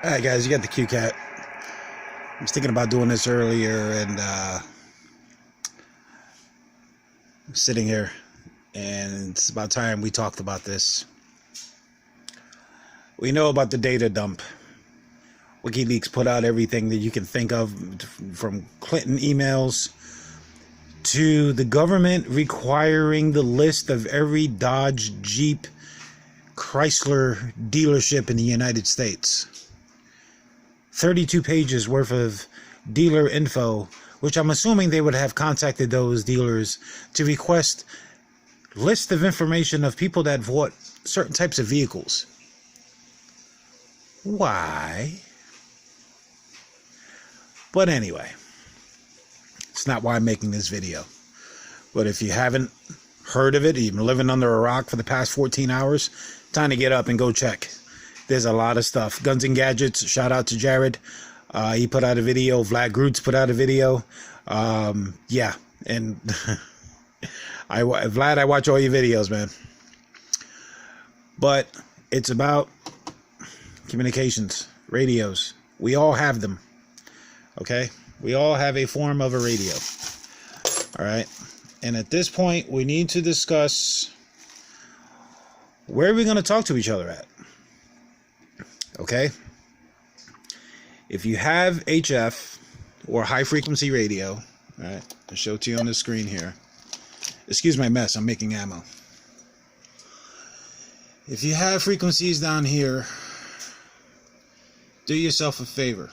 Alright guys, you got the QCat. I was thinking about doing this earlier and I'm sitting here and it's about time we talked about this. We know about the data dump. WikiLeaks put out everything that you can think of, from Clinton emails to the government requiring the list of every Dodge, Jeep, Chrysler dealership in the United States. 32 pages worth of dealer info, which I'm assuming they would have contacted those dealers to request list of information of people that bought certain types of vehicles. Why? But anyway, it's not why I'm making this video. But if you haven't heard of it, you've been living under a rock for the past 14 hours, time to get up and go check. There's a lot of stuff. Guns and Gadgets, shout out to Jared. He put out a video. Vlad Groots put out a video. Yeah, and Vlad, I watch all your videos, man. But it's about communications, radios. We all have them. Okay? We all have a form of a radio. All right? And at this point, we need to discuss where are we going to talk to each other at. Okay? If you have HF or high frequency radio, all right, I'll show it to you on the screen here. Excuse my mess, I'm making ammo. If you have frequencies down here, do yourself a favor.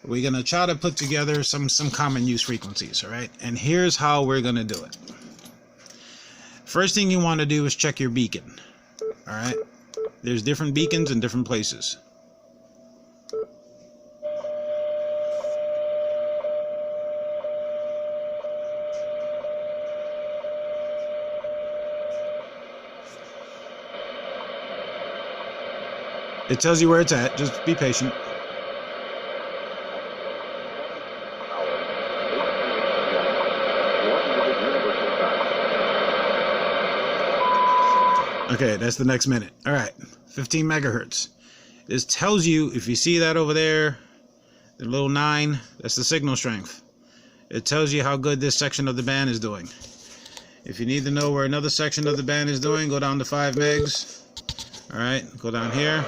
We're going to try to put together some common use frequencies, all right? And here's how we're going to do it. First thing you want to do is check your beacon, all right? There's different beacons in different places. It tells you where it's at. Just be patient. Okay, that's the next minute. All right, 15 megahertz. This tells you, if you see that over there, the little 9, that's the signal strength. It tells you how good this section of the band is doing. If you need to know where another section of the band is doing, go down to 5 megs. All right, go down here.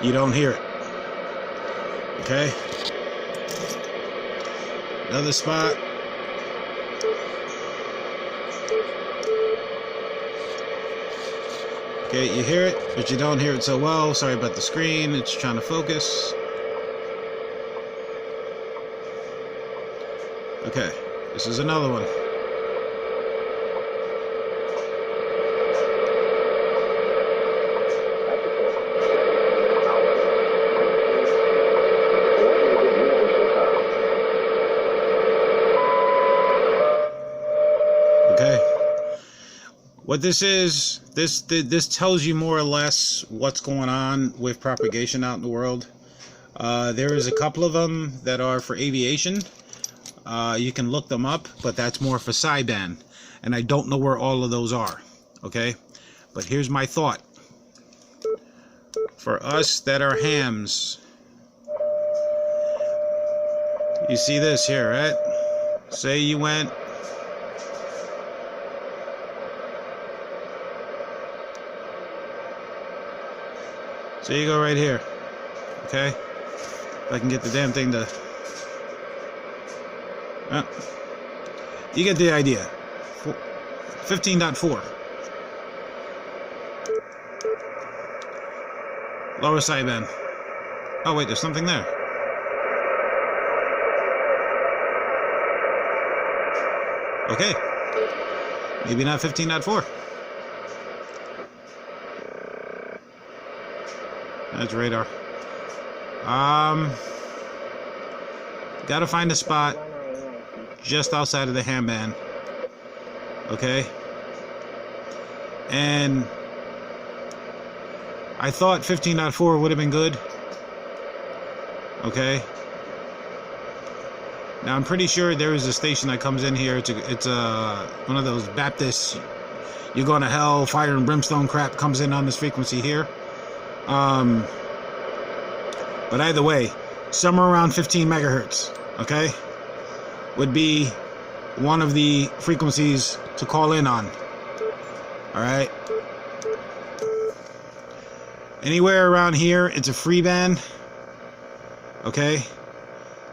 You don't hear it. Okay? Another spot. Okay, you hear it, but you don't hear it so well. Sorry about the screen, it's trying to focus. Okay, this is another one. Okay. What this is, this tells you more or less what's going on with propagation out in the world. There is a couple of them that are for aviation. You can look them up, but that's more for sideband. And I don't know where all of those are. Okay? But here's my thought. For us that are hams, you see this here, right? Say you went... So you go right here, okay? If I can get the damn thing to... you get the idea. 15.4. Lower sideband. Oh wait, there's something there. Okay. Maybe not 15.4. That's radar. Gotta find a spot just outside of the ham band. Okay? And I thought 15.4 would have been good. Okay? Now I'm pretty sure there is a station that comes in here. It's one of those Baptist you're going to hell, fire and brimstone crap comes in on this frequency here. But either way, somewhere around 15 megahertz, okay, would be one of the frequencies to call in on. All right. Anywhere around here, it's a free band. Okay.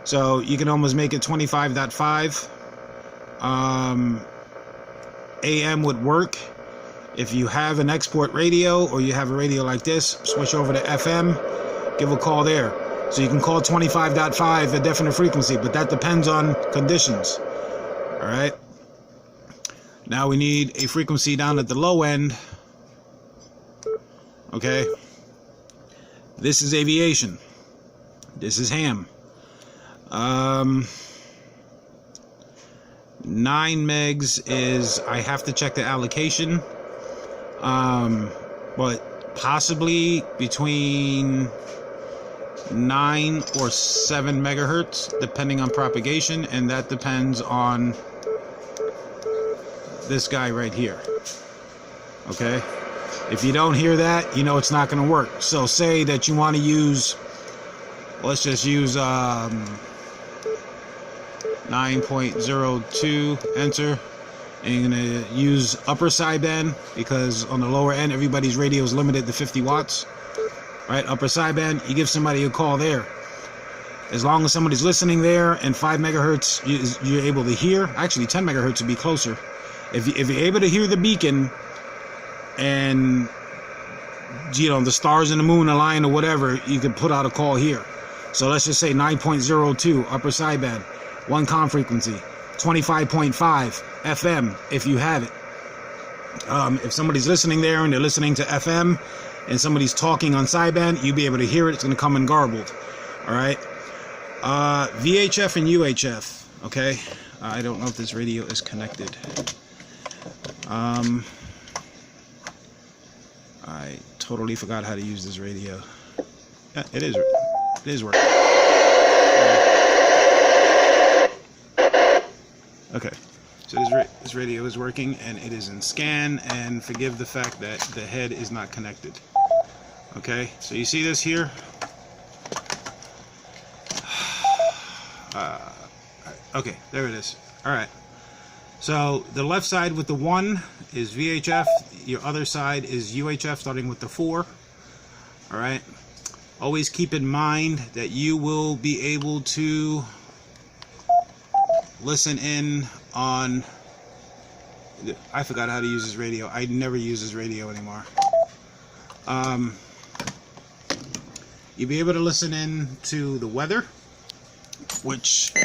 So you can almost make it 25.5. AM would work. If you have an export radio or you have a radio like this, switch over to FM, give a call there. So you can call 25.5 a definite frequency, but that depends on conditions. All right. Now we need a frequency down at the low end. Okay. This is aviation. This is ham. 9 megs is, I have to check the allocation. But possibly between 9 or 7 megahertz, depending on propagation, and that depends on this guy right here. Okay, if you don't hear that, you know it's not going to work. So say that you want to use, let's just use 9.02, enter, and you're going to use upper sideband, because on the lower end everybody's radio is limited to 50 watts. Right, upper sideband, you give somebody a call there. As long as somebody's listening there and 5 megahertz you're able to hear, actually 10 megahertz would be closer. If you're able to hear the beacon and, you know, the stars and the moon align or whatever, you can put out a call here. So let's just say 9.02 upper sideband, 1 comm frequency, 25.5 FM if you have it. If somebody's listening there and they're listening to FM and somebody's talking on sideband, you'll be able to hear it. It's going to come in garbled. All right. VHF and UHF. Okay. I don't know if this radio is connected. I totally forgot how to use this radio. Yeah, it is working. Okay. So this radio is working, and it is in scan, and forgive the fact that the head is not connected. Okay, so you see this here? Okay, there it is. Alright, so the left side with the 1 is VHF, your other side is UHF starting with the 4. Alright, always keep in mind that you will be able to listen in on, I forgot how to use this radio. I never use this radio anymore. You'll be able to listen in to the weather, which would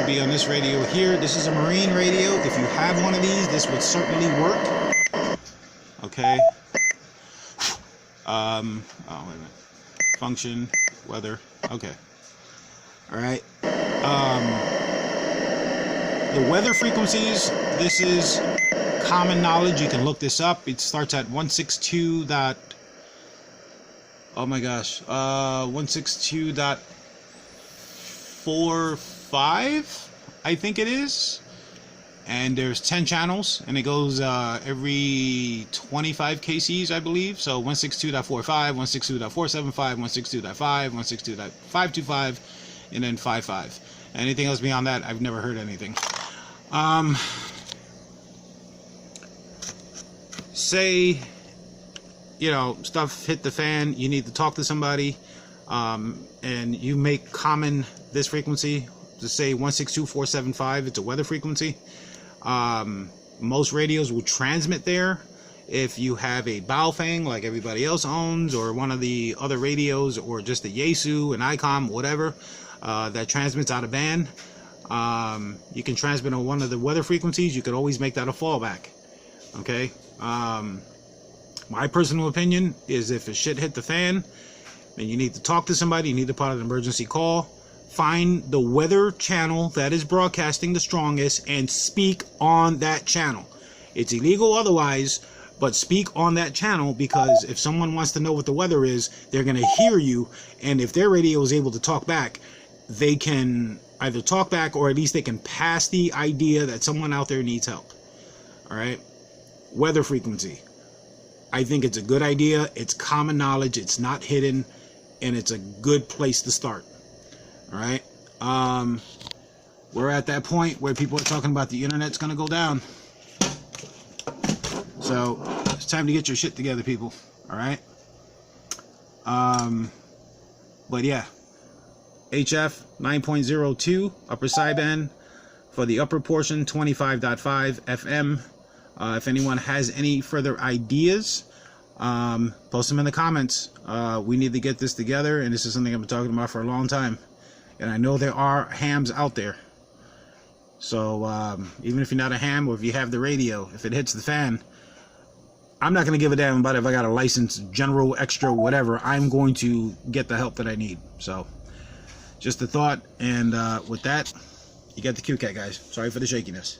be on this radio here. This is a marine radio. If you have one of these, this would certainly work. Okay. Oh, wait a minute. Function, weather. Okay. All right. The weather frequencies, this is common knowledge. You can look this up. It starts at 162. Oh my gosh. 162.45, I think it is. And there's 10 channels, and it goes every 25 kcs, I believe. So 162.45, 162.475, 162.5, 162.525, and then 55. Anything else beyond that, I've never heard anything. Say, you know, stuff hit the fan, you need to talk to somebody, and you make common this frequency, to say 162.475, it's a weather frequency. Most radios will transmit there. If you have a Baofeng like everybody else owns, or one of the other radios, or just a Yaesu, an ICOM, whatever, that transmits out of band, you can transmit on one of the weather frequencies. You could always make that a fallback. Okay. My personal opinion is, if a shit hit the fan and you need to talk to somebody, you need to put out an emergency call, find the weather channel that is broadcasting the strongest and speak on that channel. It's illegal otherwise, but speak on that channel, because if someone wants to know what the weather is, they're going to hear you, and if their radio is able to talk back, they can either talk back, or at least they can pass the idea that someone out there needs help. All right. Weather frequency. I think it's a good idea. It's common knowledge. It's not hidden, and it's a good place to start. All right. We're at that point where people are talking about the internet's going to go down. So it's time to get your shit together, people. All right. But yeah, HF 9.02 upper sideband for the upper portion, 25.5 FM. If anyone has any further ideas, post them in the comments. We need to get this together, and this is something I've been talking about for a long time. And I know there are hams out there. So even if you're not a ham, or if you have the radio, if it hits the fan, I'm not going to give a damn about if I got a license, general, extra, whatever. I'm going to get the help that I need. So just a thought. And with that, you got the Q-Cat, guys. Sorry for the shakiness.